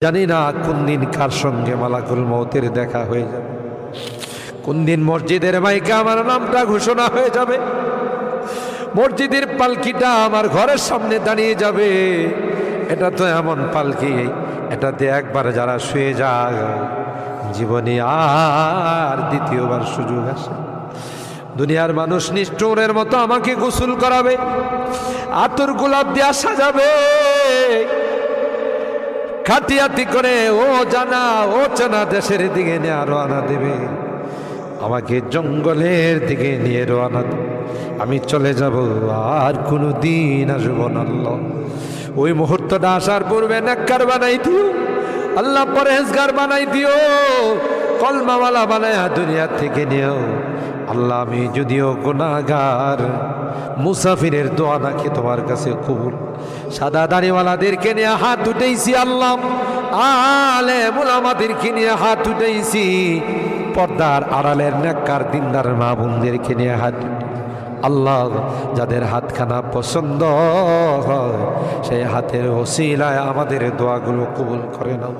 জানি না কোন দিন কার সঙ্গে মালাকুল মৌতের দেখা হয়ে যাবে, কোন দিন মসজিদের মাইকে আমার নামটা ঘোষণা হয়ে যাবে, মসজিদের পালকিটা আমার ঘরের সামনে দাঁড়িয়ে যাবে। এটা তো এমন পালকি, এটাতে একবার যারা শুয়ে যায় জীবনে আর দ্বিতীয়বার সুযোগ আসে। দুনিয়ার মানুষ নিষ্ঠুরের মতো আমাকে গোসল করাবে, আতর গোলাপ দিয়া সাজাবে, খাটিয়াতি করে ও জানা ও চেনা দেশের দিকে নিয়ে রওনা দেবে, আমাকে জঙ্গলের দিকে নিয়ে রওনা দেবে। আমি চলে যাব, আর কোনো দিন আসবো না। আল্লাহ ওই মুহূর্তটা আসার পূর্বে নেককার বানাই দিও আল্লাহ, পরহেজগার বানাই দিও, কলমাওয়ালা বানায়া দুনিয়া থেকে নিও আল্লাহ। আমি যদিও গুনাহগার, মুসাফিরের দোয়া নাকি তোমার কাছে কবুল। সাদা দাড়িওয়ালাদেরকে নিয়ে হাত উঠেছি আল্লাহ, আলেম উলামাদেরকে নিয়ে হাত উঠেছি, পর্দার আড়ালের নেককার দিনদার মা বোনদেরকে নিয়ে হাত আল্লাহ। যাদের হাতখানা পছন্দ হয় সেই হাতের ওসিলায় আমাদের দোয়াগুলো কবুল করে নাও।